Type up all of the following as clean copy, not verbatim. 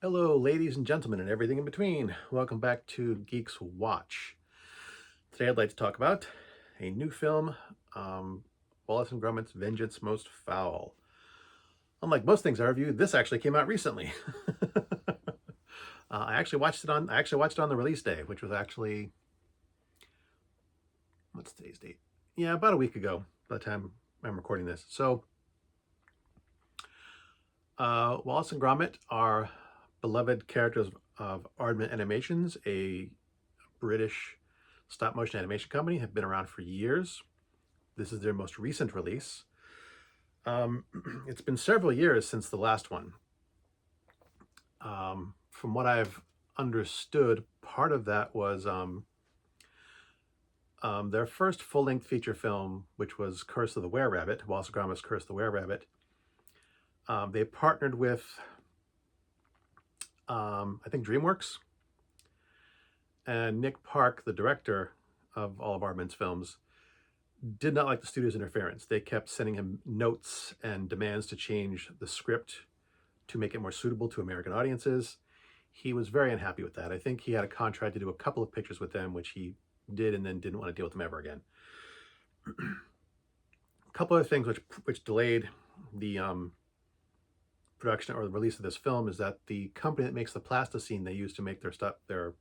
Hello, ladies and gentlemen, and everything in between. Welcome back to Geeks Watch. Today, I'd like to talk about a new film, Wallace and Gromit's Vengeance Most Fowl. Unlike most things I review, this actually came out recently. I actually watched it on the release day, which was actually, what's today's date? Yeah, about a week ago by the time I'm recording this. So, Wallace and Gromit are beloved characters of Aardman Animations, a British stop-motion animation company, have been around for years. This is their most recent release. It's been several years since the last one. From what I've understood, part of that was their first full-length feature film, which was Curse of the Were-Rabbit, Wallace and Gromit's Curse of the Were-Rabbit. They partnered with, I think, DreamWorks. And Nick Park, the director of all of Aardman's films, did not like the studio's interference. They kept sending him notes and demands to change the script to make it more suitable to American audiences. He was very unhappy with that. I think he had a contract to do a couple of pictures with them, which he did, and then didn't want to deal with them ever again. A couple other things which delayed the production or the release of this film is that the company that makes the plasticine they use to make their stuff, their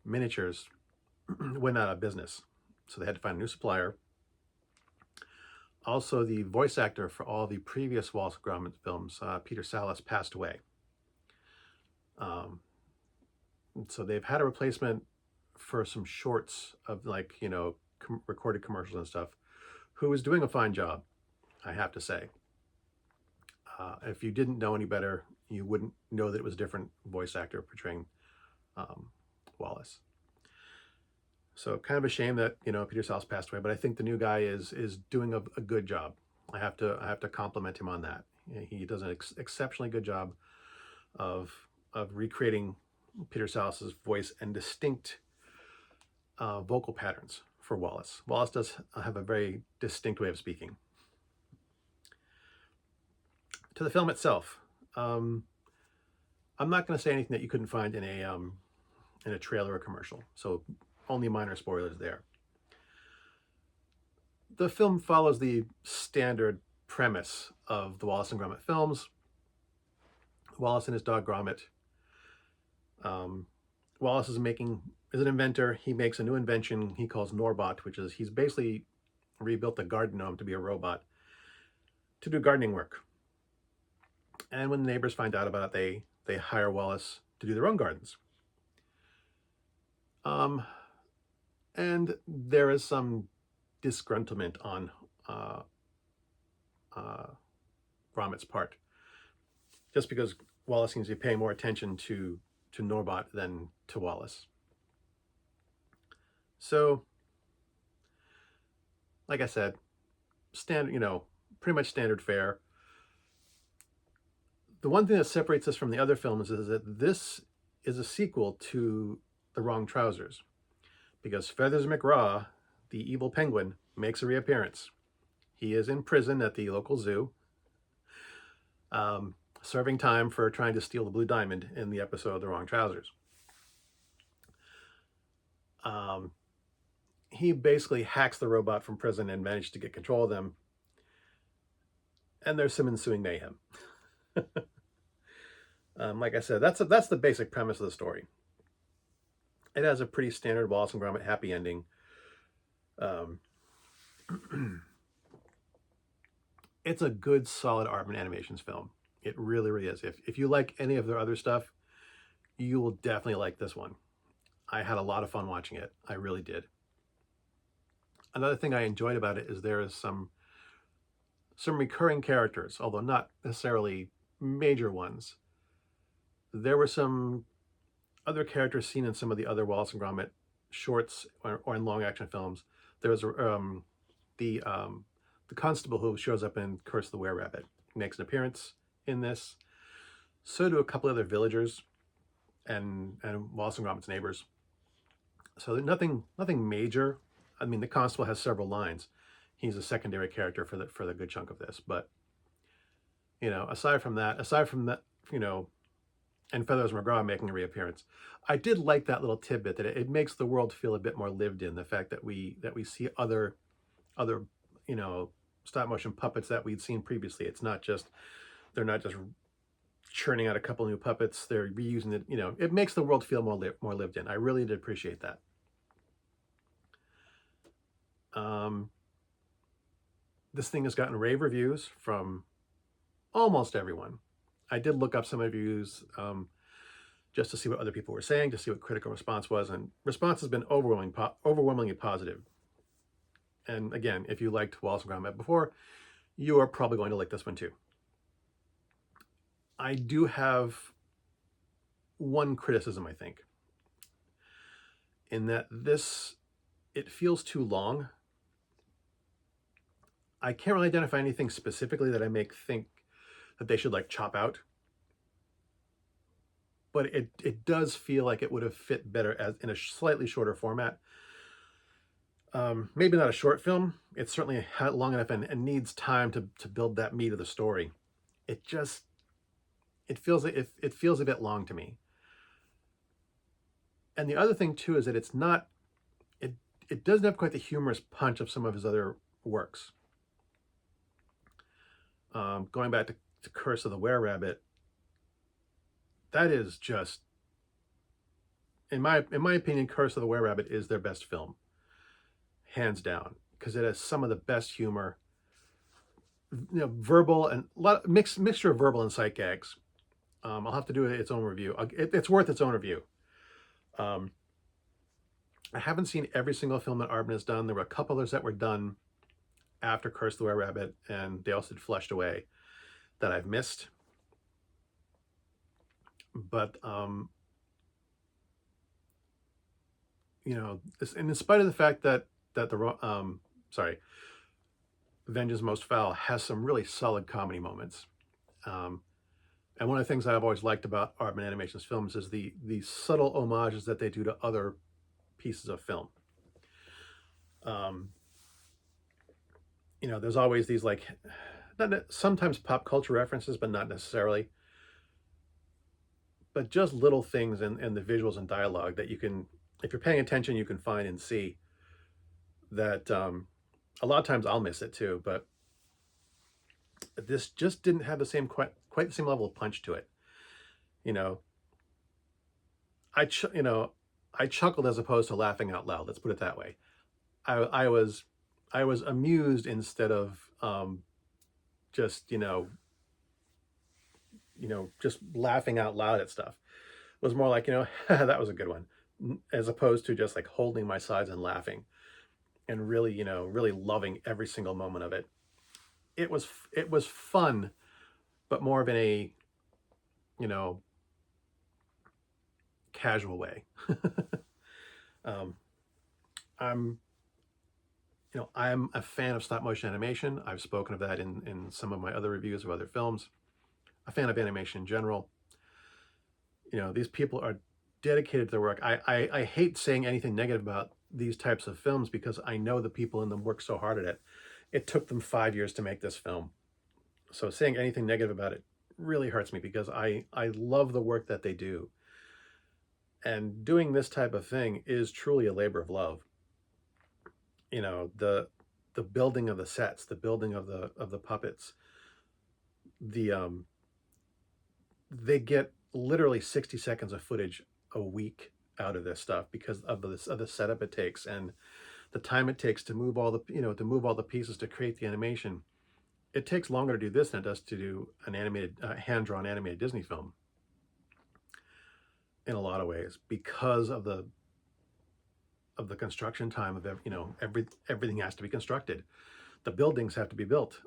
miniatures, went out of business. So they had to find a new supplier. Also, the voice actor for all the previous Wallace and Gromit films, Peter Sallis, passed away. So they've had a replacement for some shorts of, like, recorded commercials and stuff, who was doing a fine job, I have to say. If you didn't know any better, you wouldn't know that it was a different voice actor portraying Wallace. So kind of a shame that Peter Sallis passed away, but I think the new guy is doing a good job. I have to compliment him on that. He does an exceptionally good job of recreating Peter Sallis's voice and distinct vocal patterns for Wallace. Wallace does have a very distinct way of speaking. To the film itself, I'm not going to say anything that you couldn't find in a trailer or commercial, so only minor spoilers there. The film follows the standard premise of the Wallace and Gromit films. Wallace and his dog Gromit. Wallace is an inventor. He makes a new invention he calls Norbot, which is he's basically rebuilt the garden gnome to be a robot to do gardening work. And when the neighbors find out about it, they hire Wallace to do their own gardens. And there is some disgruntlement on Gromit's part, just because Wallace seems to be paying more attention to Norbot than to Wallace. So, like I said, standard, pretty much standard fare. The one thing that separates this from the other films is that this is a sequel to The Wrong Trousers, because Feathers McGraw, the evil penguin, makes a reappearance. He is in prison at the local zoo, serving time for trying to steal the blue diamond in the episode The Wrong Trousers. He basically hacks the robot from prison and manages to get control of them, and there's some ensuing mayhem. Like I said, that's the basic premise of the story. It has a pretty standard Wallace and Gromit happy ending. It's a good, solid Aardman Animations film. It really, really is. If you like any of their other stuff, you will definitely like this one. I had a lot of fun watching it. I really did. Another thing I enjoyed about it is there is some recurring characters, although not necessarily major ones. There were some other characters seen in some of the other Wallace and Gromit shorts or in long action films. There was the constable who shows up in Curse of the Were-Rabbit makes an appearance in this. So do a couple other villagers and Wallace and Gromit's neighbors. So nothing major. I mean, the constable has several lines. He's a secondary character for the good chunk of this, but aside from and Feathers McGraw making a reappearance. I did like that little tidbit that it makes the world feel a bit more lived in. The fact that we see other stop motion puppets that we'd seen previously. They're not just churning out a couple new puppets. They're reusing it. It makes the world feel more lived in. I really did appreciate that. This thing has gotten rave reviews from almost everyone. I did look up some reviews just to see what other people were saying, to see what critical response was, and response has been overwhelmingly positive. And again, if you liked Wallace and Gromit before, you are probably going to like this one too. I do have one criticism, I think, in that it feels too long. I can't really identify anything specifically that I think that they should chop out. But it does feel like it would have fit better in a slightly shorter format. Maybe not a short film. It's certainly long enough and needs time to build that meat of the story. It feels a bit long to me. And the other thing too is that it doesn't have quite the humorous punch of some of his other works. Going back to Curse of the Were-Rabbit, that is just, in my opinion, Curse of the Were-Rabbit is their best film, hands down, because it has some of the best humor, verbal and mixture of verbal and sight gags. I'll have to do its own review. It's worth its own review. I haven't seen every single film that Aardman has done. There were a couple others that were done after Curse of the Were-Rabbit, and they also did Flushed Away, that I've missed. But and in spite of the fact that Vengeance Most Foul has some really solid comedy moments, and one of the things I've always liked about Aardman Animation's films is the subtle homages that they do to other pieces of film. There's always these sometimes pop culture references, but not necessarily. But just little things in the visuals and dialogue that you can, if you're paying attention, you can find and see that a lot of times I'll miss it too, but this just didn't have quite the same level of punch to it. I chuckled as opposed to laughing out loud. Let's put it that way. I was amused instead of just just laughing out loud at stuff. It was more like, that was a good one, as opposed to just holding my sides and laughing and really, really loving every single moment of it. It was fun, but more of in a, casual way. I'm a fan of stop motion animation. I've spoken of that in some of my other reviews of other films. A fan of animation in general. These people are dedicated to their work. I hate saying anything negative about these types of films because I know the people in them work so hard at it. It took them 5 years to make this film. So saying anything negative about it really hurts me because I love the work that they do. And doing this type of thing is truly a labor of love. The building of the sets, the building of the puppets, they get literally 60 seconds of footage a week out of this stuff because of the setup it takes and the time it takes to move all the pieces to create the animation. It takes longer to do this than it does to do an animated hand-drawn animated Disney film in a lot of ways because of the construction time of everything has to be constructed. The buildings have to be built.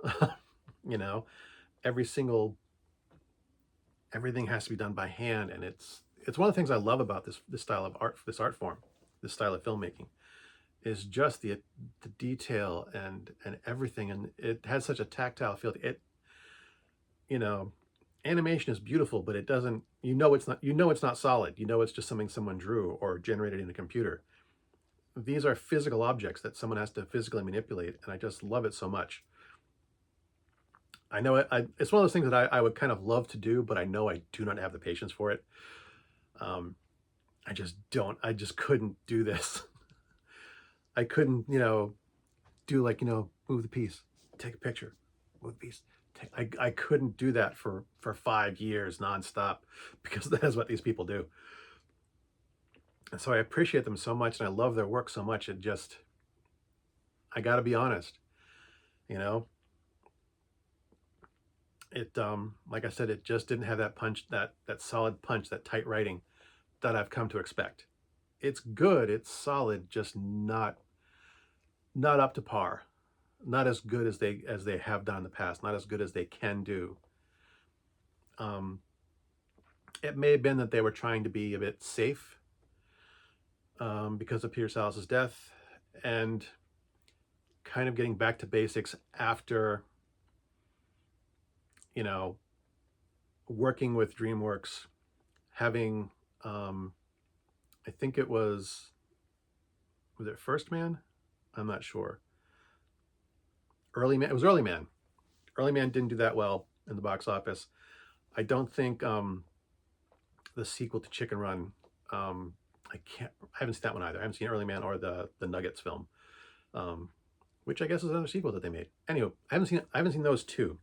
Everything has to be done by hand, and it's one of the things I love about this style of art, this art form, this style of filmmaking, is just the detail and everything, and it has such a tactile feel. Animation is beautiful, but it doesn't. It's not solid. It's just something someone drew or generated in a computer. These are physical objects that someone has to physically manipulate, and I just love it so much. I know it's one of those things that I would kind of love to do, but I know I do not have the patience for it. Um, I just don't. I just couldn't do this. I couldn't, do like, move the piece, take a picture, move the piece. I couldn't do that for 5 years nonstop because that is what these people do. And so I appreciate them so much and I love their work so much. I got to be honest, you know, like I said, it just didn't have that punch, that solid punch, that tight writing that I've come to expect. It's good, it's solid, just not up to par, not as good as they have done in the past, not as good as they can do. Um, it may have been that they were trying to be a bit safe because of Peter Salas's death, and kind of getting back to basics after, you know, working with DreamWorks, having, I think was it First Man? I'm not sure. Early Man. It was Early Man. Early Man didn't do that well in the box office. I don't think the sequel to Chicken Run. I haven't seen that one either. I haven't seen Early Man or the Nuggets film, which I guess is another sequel that they made. Anyway, I haven't seen those two.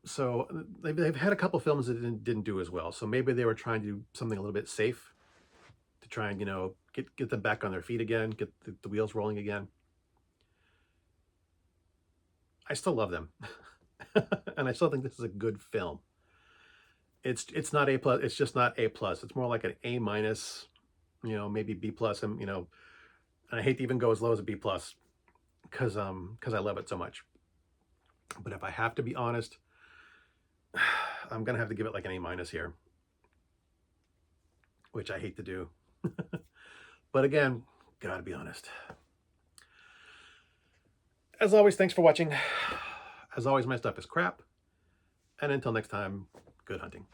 So they've had a couple films that didn't do as well. So maybe they were trying to do something a little bit safe to try and get them back on their feet again, get the wheels rolling again. I still love them, and I still think this is a good film. It's not A plus. It's just not A plus. It's more like an A minus, maybe B plus. And I hate to even go as low as a B plus because I love it so much. But if I have to be honest, I'm gonna have to give it like an A minus here, which I hate to do. But again, gotta be honest. As always, thanks for watching. As always, my stuff is crap. And until next time, good hunting.